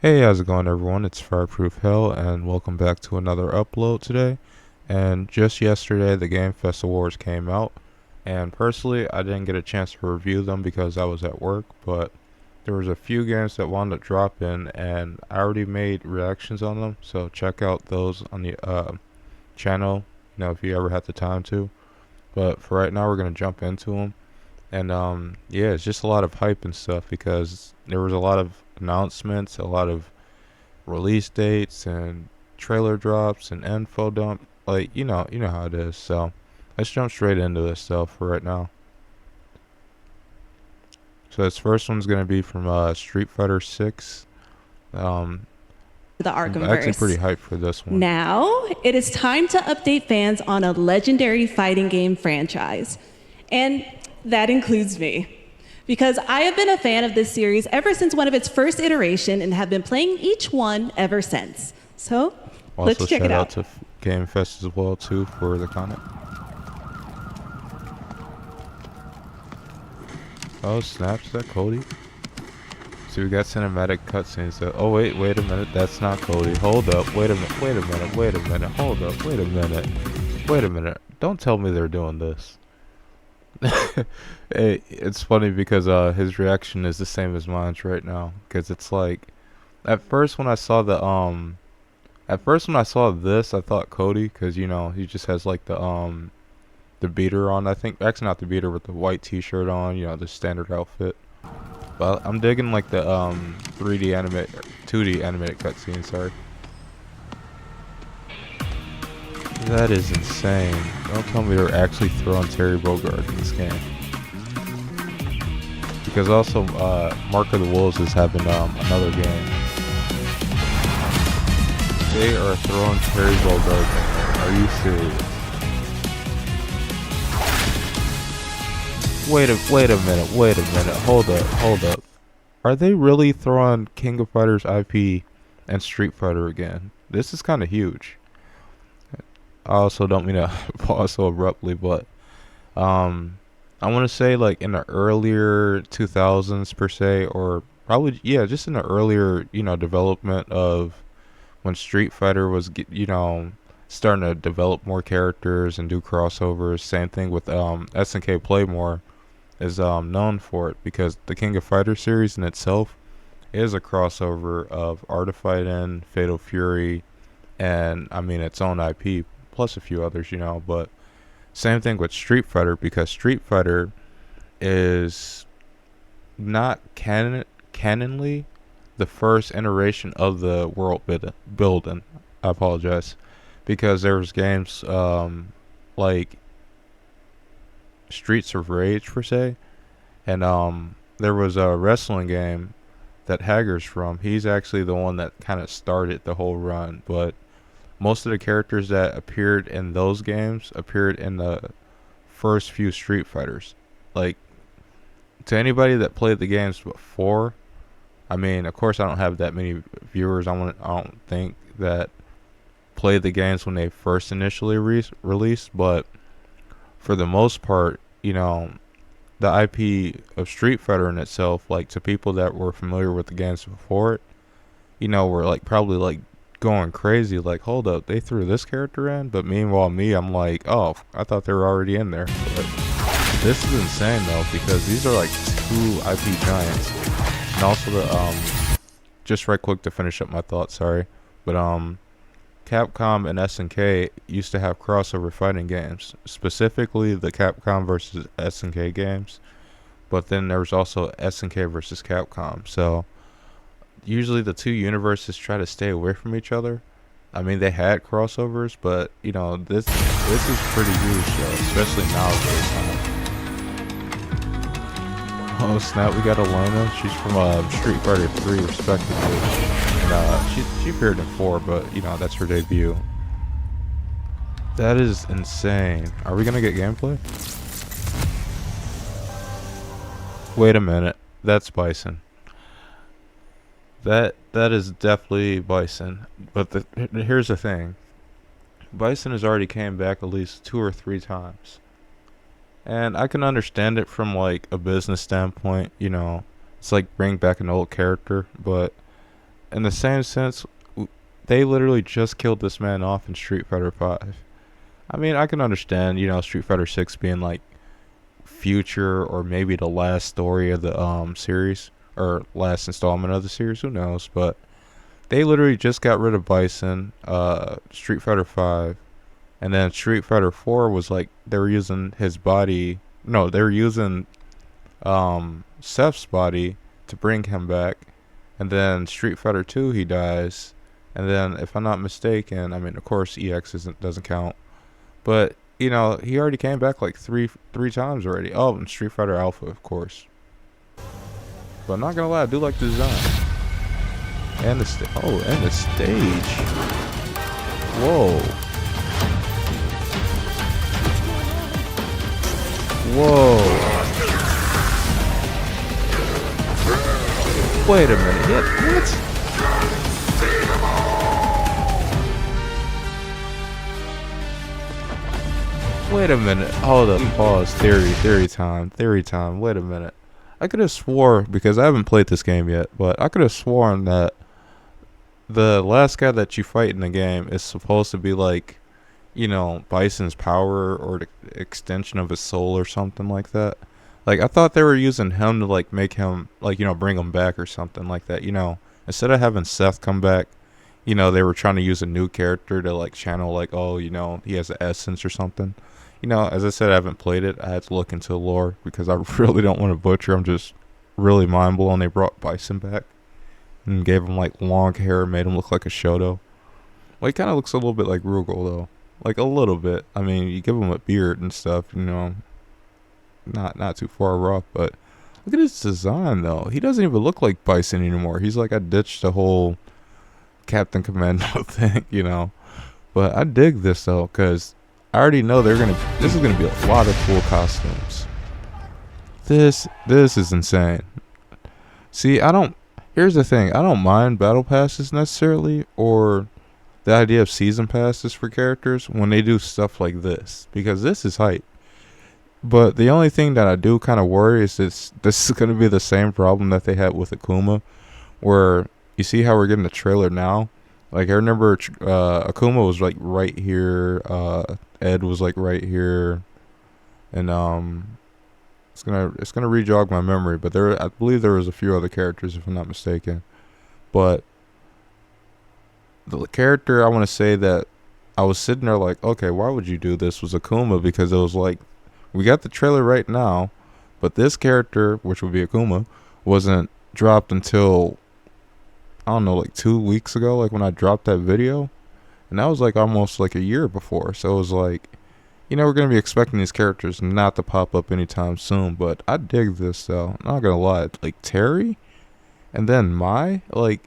Hey, how's it going, everyone? It's Fireproof Hell, and welcome back to another upload today. And just yesterday, the Game Fest Awards came out, and personally, I didn't get a chance to review them because I was at work, but there was a few games that wound up dropping, and I already made reactions on them, so check out those on the channel, if you ever had the time to. But for right now, we're gonna jump into them. And yeah, it's just a lot of hype and stuff because there was a lot of announcements, a lot of release dates and trailer drops and info dump. Like, you know how it is. So let's jump straight into this stuff for right now. So this first one's gonna be from Street Fighter 6. Um, The I'm actually pretty Arkhamverse. hyped for this one. Now, it is time to update fans on a legendary fighting game franchise. And that includes me. Because I have been a fan of this series ever since one of its first iteration and have been playing each one ever since. So, Also, let's check shout it out out. to Game Fest as well too for the comment. Oh snaps, is that Cody? So we got cinematic cutscenes. Oh wait a minute, that's not Cody. Hold up, wait a minute, hold up, wait a minute. Don't tell me they're doing this. Hey, it's funny because his reaction is the same as mine's right now. Because it's like, at first when I saw this, I thought Cody, because he just has like the beater on. I think actually not the beater, with the white T-shirt on. The standard outfit. But I'm digging like the 3D animate, 2D animated cutscene. Sorry. That is insane. Don't tell me they're actually throwing Terry Bogard in this game. Because also, Mark of the Wolves is having another game. They are throwing Terry Bogard in there. Are you serious? Wait a minute. Hold up. Are they really throwing King of Fighters IP and Street Fighter again? This is kind of huge. I also don't mean to pause so abruptly, but I want to say like in the earlier 2000s per se, or probably just in the earlier development of when Street Fighter was starting to develop more characters and do crossovers. Same thing with SNK Playmore is known for it because the King of Fighters series in itself is a crossover of Art of Fighting, Fatal Fury, and I mean its own IP plus a few others, but same thing with Street Fighter because Street Fighter is not canonly the first iteration of the world building. I apologize because there was games like Streets of Rage per se, and there was a wrestling game that Hager's from. He's actually the one that kind of started the whole run, but most of the characters that appeared in those games appeared in the first few Street Fighters. Like, to anybody that played the games before, I mean, of course, I don't have that many viewers. I don't think that played the games when they first initially released, but for the most part, the IP of Street Fighter in itself, like to people that were familiar with the games before it, were like probably like going crazy. Like, hold up, they threw this character in, but meanwhile, I'm like, oh, I thought they were already in there. But this is insane though because these are like two IP giants, and also the just right quick to finish up my thoughts. Sorry, but Capcom and SNK used to have crossover fighting games, specifically the Capcom versus SNK games. But then there was also SNK versus Capcom. So usually the two universes try to stay away from each other. I mean, they had crossovers, but this is pretty huge, though, especially nowadays. Oh snap! We got Elena. She's from Street Fighter 3, respectively, and she appeared in 4, but that's her debut. That is insane. Are we gonna get gameplay? Wait a minute. That's Bison. That is definitely Bison. But here's the thing. Bison has already came back at least 2 or 3 times. And I can understand it from like a business standpoint, it's like bring back an old character, but in the same sense, they literally just killed this man off in Street Fighter 5. I mean, I can understand, Street Fighter 6 being like future or maybe the last story of the series or last installment of the series, who knows, but they literally just got rid of Bison, Street Fighter 5, and then Street Fighter 4 was like they were using his body. No, they were using Seth's body to bring him back, and then Street Fighter 2 he dies, and then if I'm not mistaken, I mean of course EX doesn't count, but he already came back like three times already. Oh, and Street Fighter Alpha of course. But not gonna lie, I do like the design and the and the stage. Whoa. Whoa. Wait a minute. What? Wait a minute. Hold up. Pause. Theory time. Wait a minute. I could have swore, because I haven't played this game yet, but I could have sworn that the last guy that you fight in the game is supposed to be like, Bison's power or the extension of his soul or something like that. Like, I thought they were using him to, like, make him, like, bring him back or something like that, Instead of having Seth come back, they were trying to use a new character to, like, channel, like, oh, he has an essence or something. As I said, I haven't played it. I had to look into the lore because I really don't want to butcher. I'm just really mind blown they brought Bison back and gave him, like, long hair and made him look like a Shoto. Well, he kind of looks a little bit like Rugal, though. Like, a little bit. I mean, you give him a beard and stuff, not too far off, but look at his design though. He doesn't even look like Bison anymore. He's like, I ditched the whole Captain Commando thing, But I dig this though, because I already know this is gonna be a lot of cool costumes. This is insane. See, here's the thing, I don't mind battle passes necessarily, or the idea of season passes for characters when they do stuff like this, because this is hype. But the only thing that I do kind of worry is this is going to be the same problem that they had with Akuma, where you see how we're getting the trailer now. Like, I remember Akuma was like right here, Ed was like right here, and it's gonna re-jog my memory. But I believe there was a few other characters if I'm not mistaken. But the character I want to say that I was sitting there like, okay, why would you do this, was Akuma, because it was like, we got the trailer right now, but this character, which would be Akuma, wasn't dropped until, I don't know, like 2 weeks ago, like when I dropped that video. And that was like almost like a year before. So it was like, we're going to be expecting these characters not to pop up anytime soon. But I dig this though. I'm not going to lie. Like Terry and then like,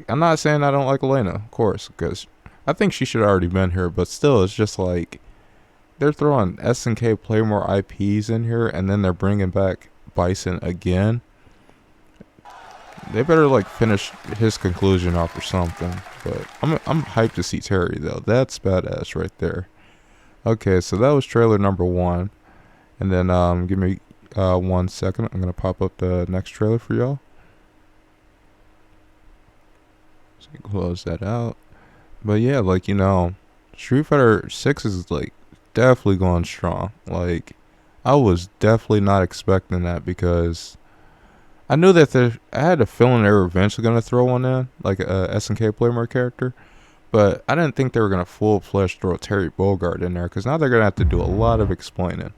I'm not saying I don't like Elena, of course, because I think she should have already been here. But still, it's just like, they're throwing SNK Playmore IPs in here, and then they're bringing back Bison again. They better like finish his conclusion off or something. But I'm hyped to see Terry though. That's badass right there. Okay, so that was trailer number 1, and then give me 1 second. I'm gonna pop up the next trailer for y'all. So you can close that out. But yeah, like Street Fighter 6 is like definitely going strong. Like, I was definitely not expecting that, because I knew that I had a feeling they were eventually going to throw one in, like a SNK Playmore character, but I didn't think they were going to full-fledged throw Terry Bogard in there, because now they're going to have to do a lot of explaining.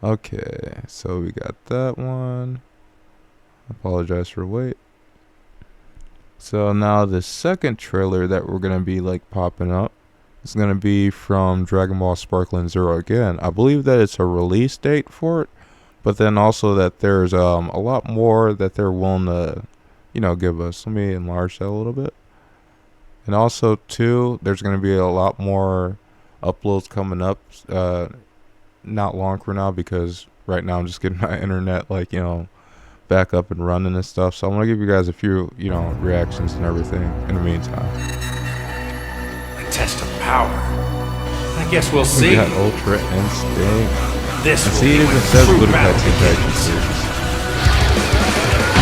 Okay, so we got that one. Apologize for the wait. So now the second trailer that we're going to be like popping up, it's going to be from Dragonball Sparkling Zero again. I believe that it's a release date for it, but then also that there's a lot more that they're willing to, give us. Let me enlarge that a little bit. And also, too, there's going to be a lot more uploads coming up not long from now, because right now I'm just getting my internet, back up and running and stuff. So I'm going to give you guys a few, reactions and everything in the meantime. Test of power. I guess we'll see. We got Ultra Instinct. This and will see, it be even when says true Budapest battle Infection begins. Series.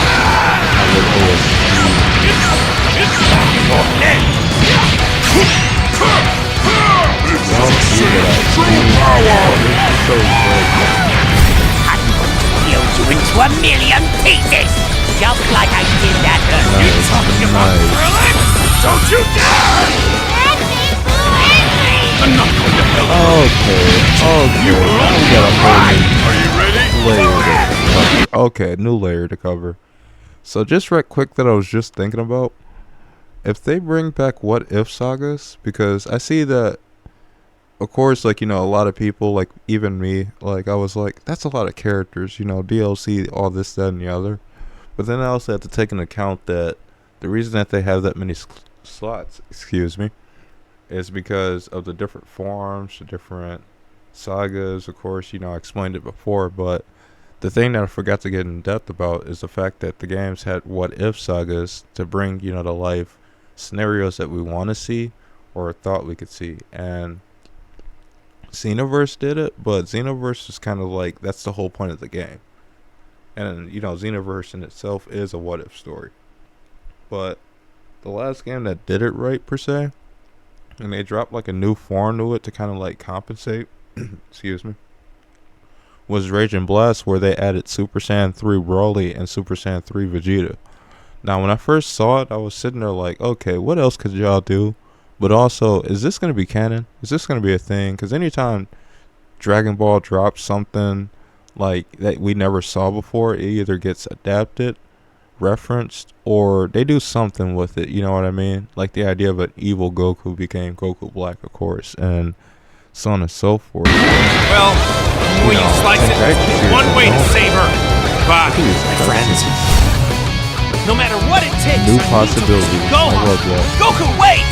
I look OST. a million pieces! Just like I did that earlier. You talking about grilling? Don't you dare! That makes you angry! I'm not going to help Okay. you. Now we got a whole Are you ready? layer to cover. Okay, new layer to cover. So just right quick that I was just thinking about, if they bring back what if sagas, because I see that, of course, like, a lot of people, like even me, like I was like, that's a lot of characters, DLC, all this, that, and the other. But then I also have to take into account that the reason that they have that many slots, is because of the different forms, the different sagas. Of course, I explained it before, but the thing that I forgot to get in depth about is the fact that the games had what if sagas to bring, to life scenarios that we want to see or thought we could see. And Xenoverse did it, but Xenoverse is kind of like, that's the whole point of the game. And, Xenoverse in itself is a what if story. But the last game that did it right, per se, and they dropped like a new form to it to kind of like compensate, excuse me, was Rage and Blast, where they added Super Saiyan 3 Broly and Super Saiyan 3 Vegeta. Now, when I first saw it, I was sitting there like, okay, what else could y'all do? But also, is this going to be canon? Is this going to be a thing? Because anytime Dragon Ball drops something like that we never saw before, it either gets adapted, referenced, or they do something with it. You know what I mean? Like the idea of an evil Goku became Goku Black, of course, and so on and so forth. Well, when you slice it, there's one way to save her. But, my friends, no matter what it takes, New possibilities. Go, I love that. Goku, wait!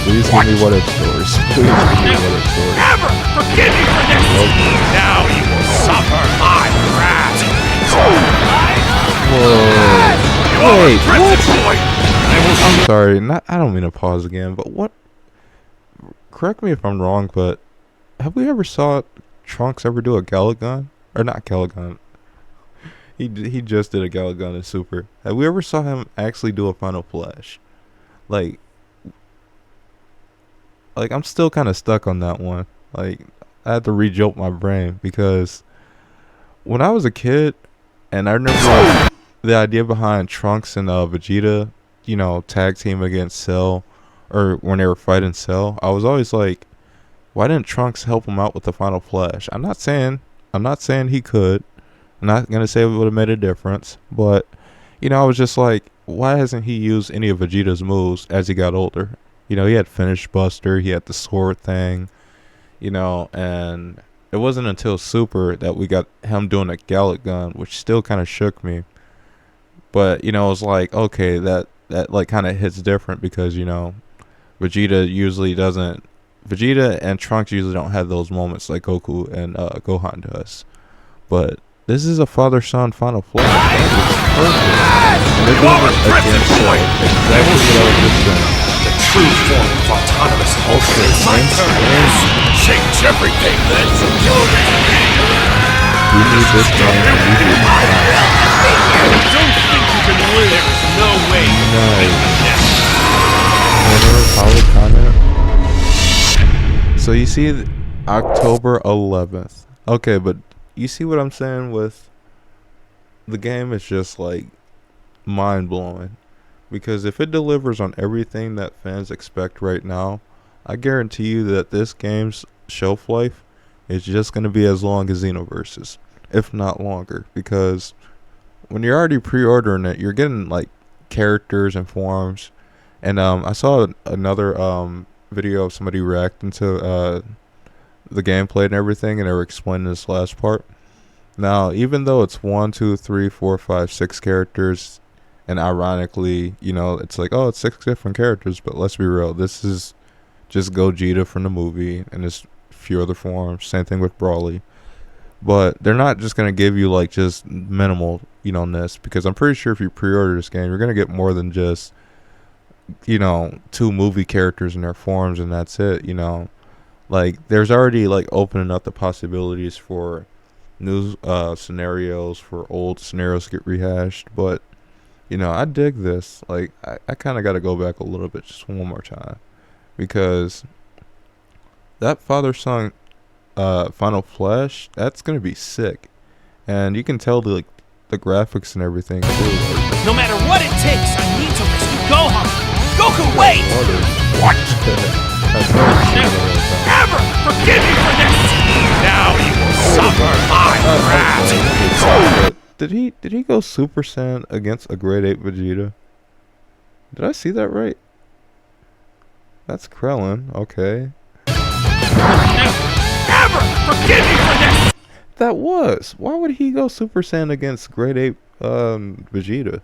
Please give me what if stories. Please give me what if stories. Never forgive you for this! Now you will suffer my wrath! Whoa. Wait, what? I'm sorry, I don't mean to pause again, but what? Correct me if I'm wrong, but have we ever saw Trunks ever do a Galagun? Or not Galagun. He just did a Galagun in Super. Have we ever saw him actually do a Final Flash? Like I'm still kind of stuck on that one. Like, I had to rejolt my brain because when I was a kid, and I remember the idea behind Trunks and Vegeta, tag team against Cell, or when they were fighting Cell, I was always like, why didn't Trunks help him out with the Final Flash? I'm not saying he could. I'm not gonna say it would have made a difference, but I was just like, why hasn't he used any of Vegeta's moves as he got older? He had Finish Buster, he had the sword thing, and it wasn't until Super that we got him doing a Galagun, which still kind of shook me. But, it was like, okay, that like kind of hits different because, Vegeta and Trunks usually don't have those moments like Goku and Gohan does. But this is a father-son Final Flash. That is perfect. And they're doing it against exactly what I was just saying. The true form of autonomous Ultra is my turn. Change everything, then. We need this game and we need Don't think you can win. There is no way. Nice. So you see October 11th. Okay, but you see what I'm saying with the game is just like mind-blowing. Because if it delivers on everything that fans expect right now, I guarantee you that this game's shelf life is just going to be as long as Xenoverse's, if not longer. Because when you're already pre-ordering it, you're getting like characters and forms. And I saw another video of somebody reacting to the gameplay and everything, and they were explaining this last part. Now, even though it's 1, 2, 3, 4, 5, 6 characters, and ironically, it's like, oh, it's 6 different characters, but let's be real, this is just Gogeta from the movie, and there's a few other forms, same thing with Broly. But they're not just going to give you, like, just minimal, ness, because I'm pretty sure if you pre-order this game, you're going to get more than just, 2 movie characters in their forms, and that's it, Like, there's already, like, opening up the possibilities for new scenarios, for old scenarios to get rehashed, but I dig this. Like, I kind of got to go back a little bit just one more time. Because that father-son Final Flash, that's going to be sick. And you can tell, the graphics and everything too. Like, No matter what it takes, I need to rescue Gohan. Goku, wait! What? Ever forgive me for this? Now you will suffer my wrath. Did he go Super Saiyan against a Grade 8 Vegeta? Did I see that right? That's Krillin, okay. Ever forgive me for this? That was. Why would he go Super Saiyan against Grade 8 Vegeta?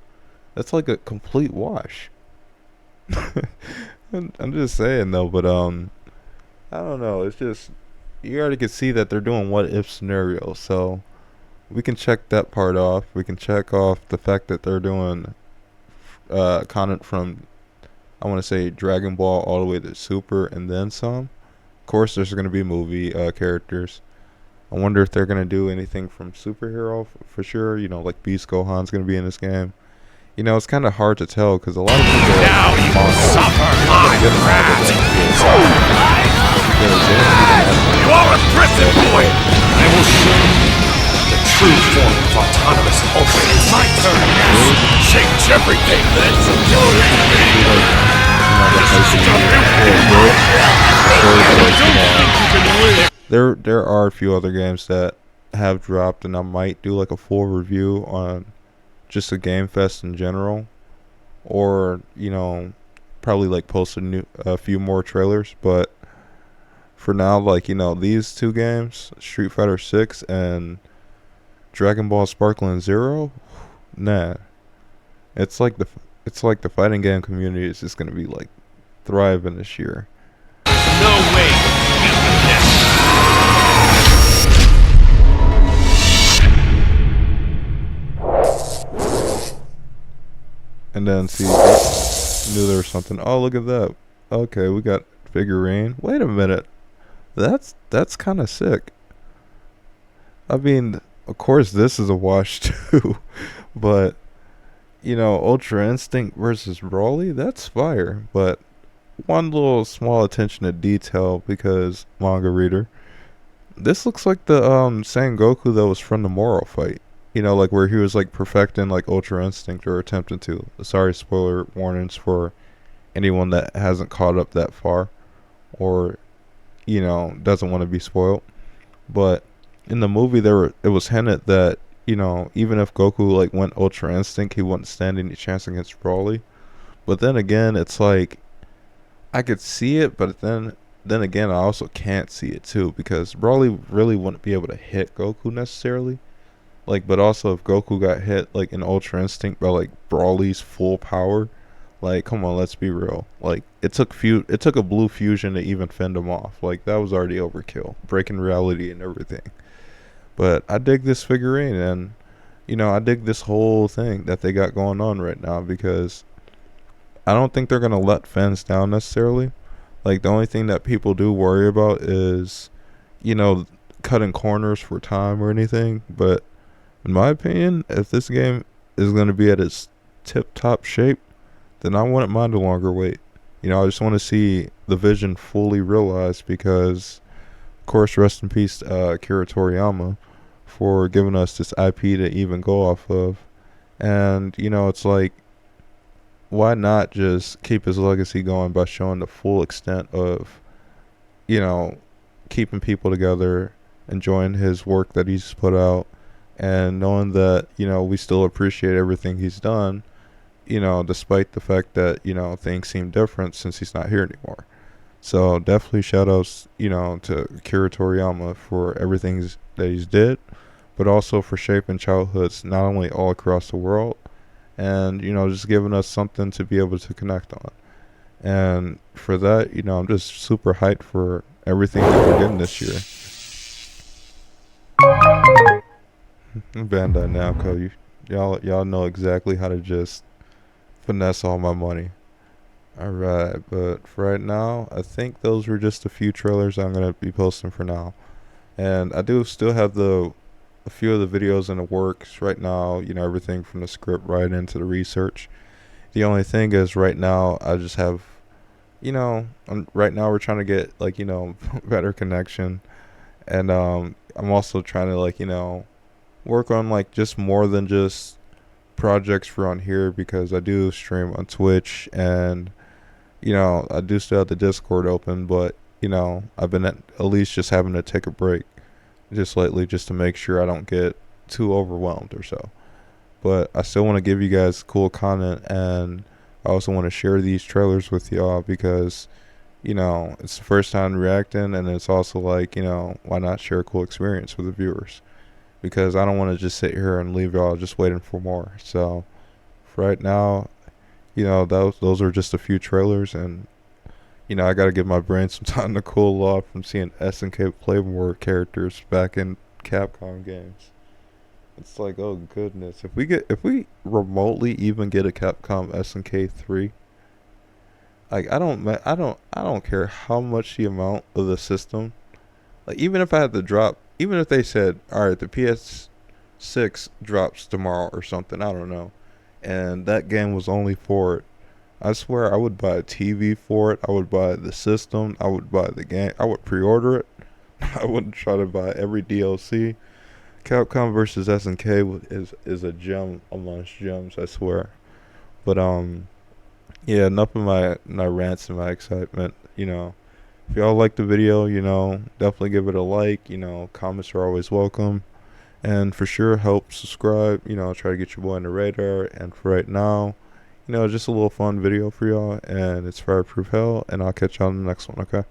That's like a complete wash. I'm just saying though, but I don't know. It's just you already can see that they're doing what if scenarios, so we can check that part off. We can check off the fact that they're doing content from, I want to say, Dragon Ball all the way to Super and then some. Of course, there's going to be movie characters. I wonder if they're going to do anything from superhero for sure. You know, like Beast Gohan's going to be in this game. You know, it's kind of hard to tell because a lot of people Now you will suffer my wrath. You are a prison boy. I will show you the true form of autonomous Ultra. It's my turn now. Change everything. Let's do it. There are a few other games that have dropped, and I might do like a full review on just a Game Fest in general, or you know, probably like post a few more trailers. But for now, like, you know, these two games, Street Fighter 6 and Dragon Ball Sparkling Zero, nah, it's like the fighting game community is just gonna be like thriving this year. No way. And then see, knew there was something. Oh, look at that. Okay, we got figurine. Wait a minute. That's kind of sick. I mean, of course this is a wash too, but you know, Ultra Instinct versus Broly, that's fire. But one little small attention to detail, because manga reader, this looks like the same Goku that was from the Moro fight. You know, like where he was like perfecting like Ultra Instinct, or attempting to. Sorry, spoiler warnings for anyone that hasn't caught up that far, or you know, doesn't want to be spoiled. But in the movie, it was hinted that, you know, even if Goku like went Ultra Instinct, he wouldn't stand any chance against Broly. But then again, it's like I could see it, but then again, I also can't see it too, because Broly really wouldn't be able to hit Goku necessarily. Like, but also if Goku got hit like in Ultra Instinct by like Broly's full power, like, come on, let's be real. Like, it took a blue fusion to even fend him off. Like, that was already overkill, breaking reality and everything. But I dig this figurine, and you know, I dig this whole thing that they got going on right now, because I don't think they're gonna let fans down necessarily. Like, the only thing that people do worry about is, you know, cutting corners for time or anything. But in my opinion, if this game is going to be at its tip-top shape, then I wouldn't mind a longer wait. You know, I just want to see the vision fully realized, because, of course, rest in peace, Akira Toriyama, for giving us this IP to even go off of. And, you know, it's like, why not just keep his legacy going by showing the full extent of, you know, keeping people together, enjoying his work that he's put out, and knowing that, you know, we still appreciate everything he's done, you know, despite the fact that, you know, things seem different since he's not here anymore. So definitely shout outs, you know, to Akira Toriyama for everything that he's did, but also for shaping childhoods not only all across the world, and, you know, just giving us something to be able to connect on. And for that, you know, I'm just super hyped for everything that we're getting this year. Bandai Namco, y'all know exactly how to just finesse all my money. Alright, but for right now, I think those were just a few trailers I'm going to be posting for now. And I do still have a few of the videos in the works right now, you know, everything from the script right into the research. The only thing is right now I just have, you know, right now we're trying to get, like, you know, better connection. And I'm also trying to, like, you know, work on like just more than just projects for on here, because I do stream on Twitch, and I do still have the Discord open, but I've been at least just having to take a break just lately, just to make sure I don't get too overwhelmed or so. But I still want to give you guys cool content, and I also want to share these trailers with y'all because it's the first time reacting, and it's also like, why not share a cool experience with the viewers? Because I don't want to just sit here and leave y'all just waiting for more. So for right now, those are just a few trailers, and I got to give my brain some time to cool off from seeing SNK play more characters back in Capcom games. It's like, oh goodness, if we remotely even get a Capcom SNK 3, like I don't care how much the amount of the system, like even if I had to drop, even if they said, all right, the PS6 drops tomorrow or something, I don't know, and that game was only for it, I swear I would buy a TV for it. I would buy the system. I would buy the game. I would pre-order it. I wouldn't try to buy every DLC. Capcom versus SNK is a gem amongst gems, I swear. But yeah, enough of my rants and my excitement. If y'all like the video, definitely give it a like. Comments are always welcome, and for sure help subscribe. Try to get your boy on the radar. And for right now, just a little fun video for y'all, and it's Fireproof Hell, and I'll catch y'all in the next one. Okay.